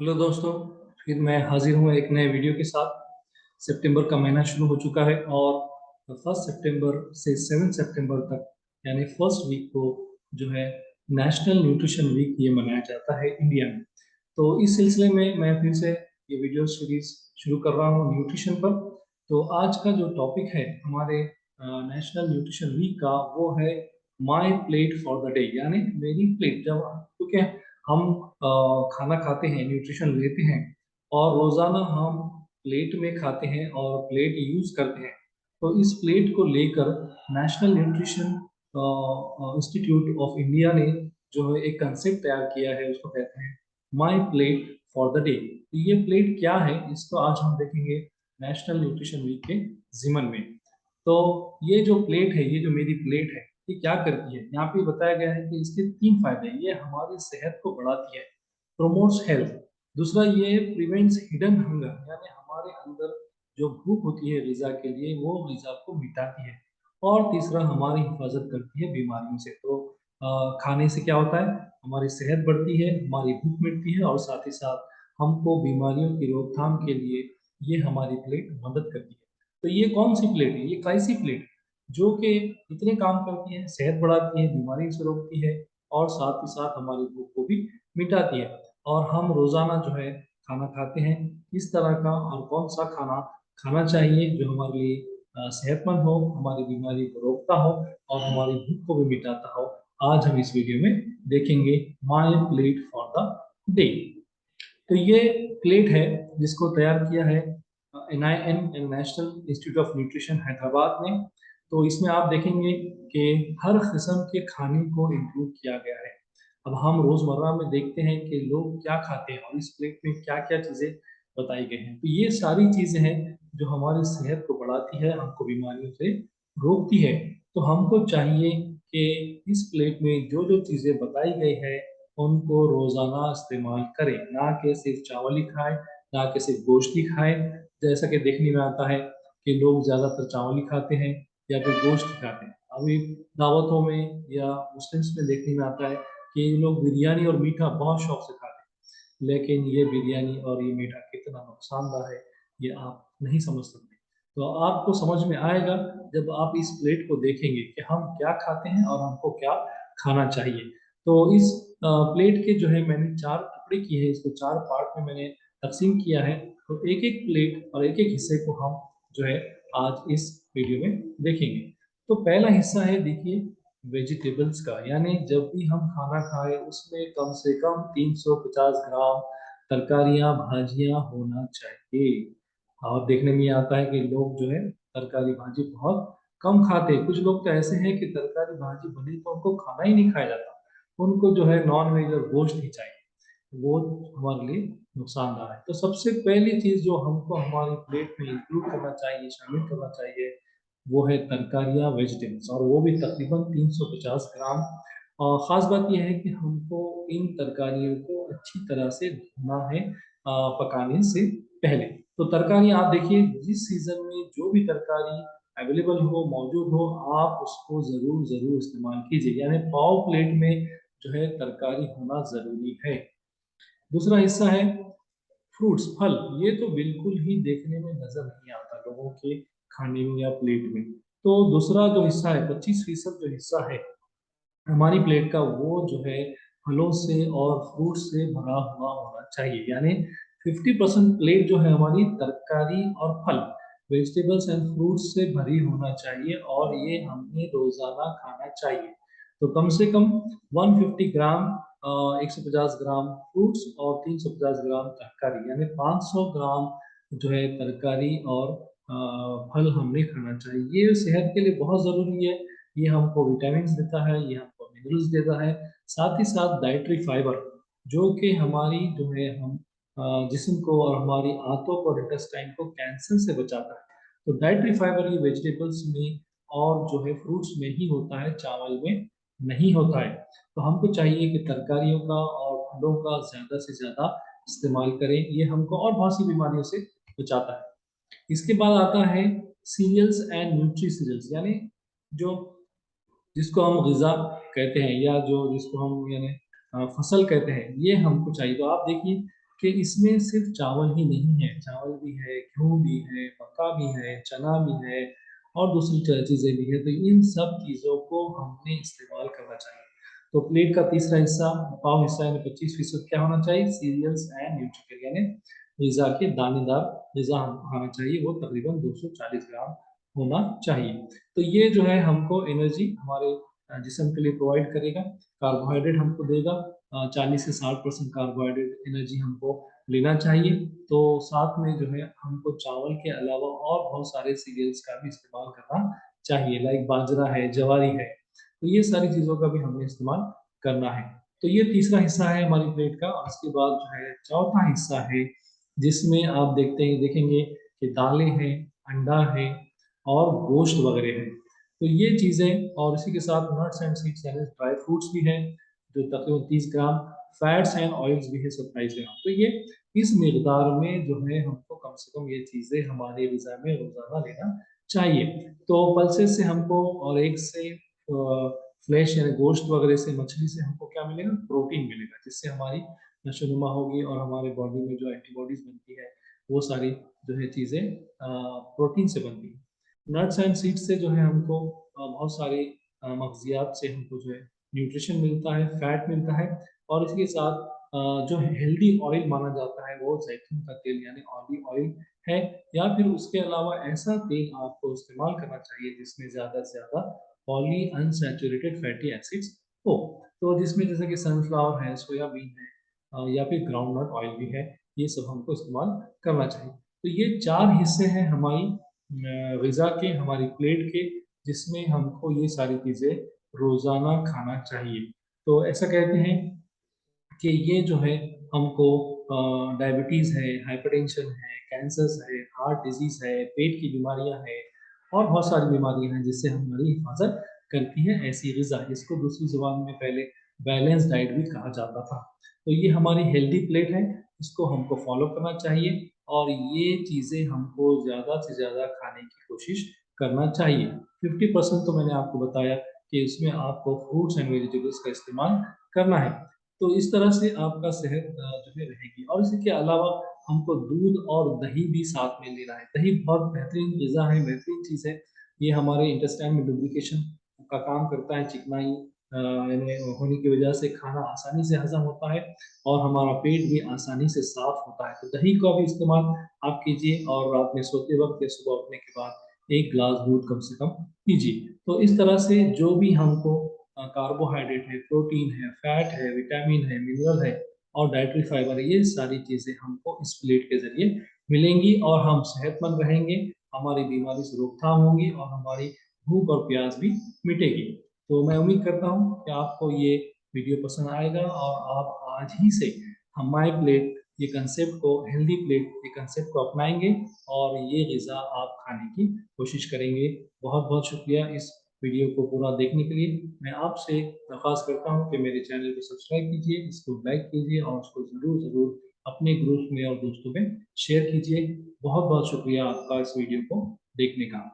Hello दोस्तों, फिर मैं हाजिर हूँ एक नए वीडियो के साथ। सितंबर का महीना शुरू हो चुका है और 1 सितंबर से 7 सितंबर तक यानी फर्स्ट वीक को जो है नेशनल न्यूट्रिशन वीक ये मनाया जाता है इंडिया में। तो इस सिलसिले में मैं फिर से ये वीडियो सीरीज शुरू कर रहा हूँ न्यूट्रिशन पर। तो आज का जो टॉपिक है हमारे नेशनल न्यूट्रिशन वीक का वो है my plate for the day, यानी मेरी प्लेट। जब क्योंकि हम खाना खाते हैं, न्यूट्रिशन लेते हैं और रोजाना हम प्लेट में खाते हैं और प्लेट यूज करते हैं। तो इस प्लेट को लेकर national nutrition institute of India ने जो है एक कंसेप्ट तैयार किया है, उसको कहते हैं my plate for the day. तो ये प्लेट क्या है, इसको आज हम देखेंगे नेशनल न्यूट्रिशन वीक के जिमन में। तो ये जो प्लेट है, ये जो मेरी प्लेट है, ये क्या करती है, यहाँ पे बताया गया है कि इसके 3 फायदे हैं। ये हमारी सेहत को बढ़ाती है, प्रोमोट्स हेल्थ। दूसरा, ये प्रिवेंट्स हिडन हंगर, यानी हमारे अंदर जो भूख होती है ग़िज़ा के लिए, वो ग़िज़ा को मिटाती है। और तीसरा, हमारी हिफाजत करती है बीमारियों से। तो खाने से क्या होता है, हमारी सेहत बढ़ती है, हमारी भूख मिटती है और साथ ही साथ हमको बीमारियों की रोकथाम के लिए ये हमारी प्लेट मदद करती है। तो ये कौन सी प्लेट है, ये कैसी प्लेट है जो कि इतने काम करती है, सेहत बढ़ाती है, बीमारी से रोकती है और साथ ही साथ हमारी भूख को भी मिटाती है। और हम रोजाना जो है खाना खाते हैं, किस तरह का और कौन सा खाना खाना चाहिए जो हमारे लिए सेहतमंद हो, हमारी बीमारी को रोकता हो और हमारी भूख को भी मिटाता हो, आज हम इस वीडियो में देखेंगे my plate for the day. तो ये प्लेट है जिसको तैयार किया है NIN, national institute of nutrition Hyderabad ने। तो इसमें आप देखेंगे कि हर किस्म के खाने को इंक्लूड किया गया है। अब हम रोजमर्रा में देखते हैं कि लोग क्या खाते हैं और इस प्लेट में क्या क्या चीजें बताई गई हैं। तो ये सारी चीजें हैं जो हमारी सेहत को बढ़ाती है, हमको बीमारियों से रोकती है। तो हमको चाहिए कि इस प्लेट में जो जो चीजें बताई गई है उनको रोजाना इस्तेमाल करें, ना कि सिर्फ चावल ही खाएं, ना कि सिर्फ गोश्त ही खाएं। जैसा कि देखने में आता है कि लोग ज्यादातर चावल ही खाते हैं या फिर गोश्त ही खाते हैं। अभी दावतों में या मुस्लिम्स में देखने में आता है कि ये लोग बिरयानी और मीठा बहुत शौक से खाते हैं, लेकिन ये बिरयानी और ये मीठा कितना नुकसानदायक है ये आप नहीं समझ सकते। तो आपको समझ में आएगा जब आप इस प्लेट को देखेंगे कि हम क्या खाते हैं और हमको क्या खाना चाहिए। तो इस प्लेट के जो है मैंने 4 टुकड़े किए हैं, इसको 4 पार्ट में मैंने तकसीम किया है। तो एक एक प्लेट और एक एक हिस्से को हम जो है आज इस वीडियो में देखेंगे। तो पहला हिस्सा है, देखिए, वेजिटेबल्स का, यानी जब भी हम खाना खाएं उसमें कम से कम 350 ग्राम तरकारियां भाजियां होना चाहिए। और देखने में आता है कि लोग जो है तरकारी भाजी बहुत कम खाते हैं। कुछ लोग तो ऐसे हैं कि तरकारी भाजी बने तो उनको खाना ही नहीं खाया जाता, उनको जो है नॉन वेज और गोश्त ही चाहिए। वो हमारे लिए नुकसानदार है। तो सबसे पहली चीज जो हमको हमारी प्लेट में इंक्लूड करना चाहिए, शामिल करना चाहिए, वो है तरकारियाँ, वेजिटेबल्स, और वो भी तकरीबन 350 ग्राम। और ख़ास बात यह है कि हमको इन तरकारियों को अच्छी तरह से धोना है पकाने से पहले। तो तरकारियाँ आप देखिए, जिस सीज़न में जो भी तरकारी अवेलेबल हो, मौजूद हो, आप उसको ज़रूर ज़रूर इस्तेमाल कीजिए। यानी पाव प्लेट में जो है तरकारी होना ज़रूरी है। दूसरा हिस्सा है फ्रूट्स, फल। ये तो बिल्कुल ही देखने में नजर नहीं आता लोगों के खाने में या प्लेट में। तो दूसरा जो हिस्सा है, 25% जो हिस्सा है हमारी प्लेट का, वो जो है फलों से और फ्रूट से भरा हुआ होना चाहिए। यानी 50% प्लेट जो है हमारी तरकारी और फल, वेजिटेबल्स एंड फ्रूट्स से भरी होना चाहिए और ये हमें रोजाना खाना चाहिए। तो कम से कम 150 ग्राम 150 ग्राम फ्रूट्स और 350 ग्राम तरकारी, यानी 500 ग्राम जो है तरकारी और फल हमने खाना चाहिए। ये सेहत के लिए बहुत ज़रूरी है। ये हमको विटामिन देता है, ये हमको मिनरल्स देता है, साथ ही साथ डाइटरी फाइबर जो कि हमारी जो है हम जिस्म को और हमारी आंतों को और इंटेस्टाइन को कैंसर से बचाता है। तो डाइटरी फाइबर ये वेजिटेबल्स में और जो है फ्रूट्स में ही होता है, चावल में नहीं होता है। तो हमको चाहिए कि तरकारियों का और फलों का ज़्यादा से ज़्यादा इस्तेमाल करें, ये हमको और बहुत सी बीमारियों से बचाता है। इसके बाद आता है सीरियल्स एंड न्यूट्री सीरियल्स, यानी जो जिसको हम ग़िज़ा कहते हैं या जो जिसको हम यानी फसल कहते हैं, ये हमको चाहिए। तो आप देखिए कि इसमें सिर्फ चावल ही नहीं है, चावल भी है, गेहूँ भी है, मक्का भी है, चना भी है और दूसरी चीज़ें भी है। तो इन सब चीज़ों को हमने इस्तेमाल करना चाहिए। तो प्लेट का तीसरा हिस्सा, पाव हिस्सा यानी 25% क्या होना चाहिए? सीरियल्स एंड न्यूट्रिशन यानी ग़िज़ा के दानेदार ग़िज़ा हमको खाना चाहिए, वो तकरीबन 240 ग्राम होना चाहिए। तो ये जो है हमको एनर्जी हमारे जिस्म के लिए प्रोवाइड करेगा। कार्बोहाइड्रेट हमको देगा, 40 से 60% कार्बोहाइड्रेट एनर्जी हमको लेना चाहिए। तो साथ में जो है हमको चावल के अलावा और बहुत सारे सीरियल्स का भी इस्तेमाल करना चाहिए, लाइक बाजरा है, ज्वारी है। तो ये सारी चीज़ों का भी हमें इस्तेमाल करना है। तो ये तीसरा हिस्सा है हमारी प्लेट का। और उसके बाद जो है चौथा हिस्सा है, जिसमें आप देखेंगे कि दालें हैं, अंडा है और गोश्त वगैरह है। तो ये चीज़ें और इसी के साथ नट्स एंड सीड्स यानी ड्राई फ्रूट्स भी हैं, जो तकरीबन 30 ग्राम, फैट्स एंड ऑयल्स भी है 27 ग्राम। तो ये इस मिकदार में जो है हमको कम से कम ये चीज़ें हमारे ग़िज़ा में रोज़ाना लेना चाहिए। तो पल्सेस से हमको और एग से फ्लेश यानी गोश्त वगैरह से, मछली से हमको क्या मिलेगा? प्रोटीन मिलेगा, जिससे हमारी नशोनुमा होगी और हमारे बॉडी में जो एंटीबॉडीज़ बनती है, वो सारी जो है चीज़ें प्रोटीन से बनती हैं। नट्स एंड सीड्स से जो है हमको बहुत सारे मग़ज़ियात से हमको जो है न्यूट्रिशन मिलता है, फैट मिलता है और इसके साथ जो हेल्दी ऑयल माना जाता है वो ज़ैतून का तेल यानी ऑलिव ऑयल है, या फिर उसके अलावा ऐसा तेल आपको इस्तेमाल करना चाहिए जिसमें ज़्यादा से ज़्यादा पॉली अनसैचुरेटेड फैटी एसिड्स हो। तो जिसमें जैसे कि सनफ्लावर है, सोयाबीन है या फिर ग्राउंडनट ऑयल भी है, ये सब हमको इस्तेमाल करना चाहिए। तो ये 4 हिस्से हैं हमारी ग़िज़ा के, हमारी प्लेट के, जिसमें हमको ये सारी चीज़ें रोज़ाना खाना चाहिए। तो ऐसा कहते हैं कि ये जो है हमको डायबिटीज़ है, हाइपरटेंशन है, कैंसर्स है, हार्ट डिज़ीज़ है, पेट की बीमारियाँ हैं और बहुत सारी बीमारियाँ हैं जिससे हमारी हिफाज़त करती है ऐसी ग़िज़ा। इसको दूसरी ज़ुबान में पहले बैलेंस डाइट भी कहा जाता था। तो ये हमारी हेल्दी प्लेट है, इसको हमको फ़ॉलो करना चाहिए और ये चीज़ें हमको ज़्यादा से ज़्यादा खाने की कोशिश करना चाहिए। 50% तो मैंने आपको बताया कि इसमें आपको फ्रूट्स एंड वेजिटेबल्स का इस्तेमाल करना है। तो इस तरह से आपका सेहत जो है रहेगी और इसी के अलावा हमको दूध और दही भी साथ में लेना है। दही बहुत बेहतरीन ग़िज़ा है, बेहतरीन चीज़ है। ये हमारे इंटेस्टाइन में लुब्रिकेशन का काम करता है, चिकनाई यानी होने की वजह से खाना आसानी से हज़म होता है और हमारा पेट भी आसानी से साफ़ होता है। तो दही का भी इस्तेमाल आप कीजिए और रात में सोते वक़्त या सुबह उठने के बाद 1 ग्लास दूध कम से कम पीजिए। तो इस तरह से जो भी हमको कार्बोहाइड्रेट है, प्रोटीन है, फैट है, विटामिन है, मिनरल है और डाइटरी फाइबर है, ये सारी चीज़ें हमको इस प्लेट के ज़रिए मिलेंगी और हम सेहतमंद रहेंगे, हमारी बीमारी से रोकथाम होगी और हमारी भूख और प्यास भी मिटेगी। तो मैं उम्मीद करता हूँ कि आपको ये वीडियो पसंद आएगा और आप आज ही से हम माय प्लेट ये कंसेप्ट को, हेल्दी प्लेट ये कंसेप्ट को अपनाएँगे और ये ग़िज़ा आप खाने की कोशिश करेंगे। बहुत-बहुत शुक्रिया इस वीडियो को पूरा देखने के लिए। मैं आपसे दरख्वास्त करता हूँ कि मेरे चैनल को सब्सक्राइब कीजिए, इसको लाइक कीजिए और उसको ज़रूर अपने ग्रुप में और दोस्तों में शेयर कीजिए। बहुत-बहुत शुक्रिया आपका इस वीडियो को देखने का।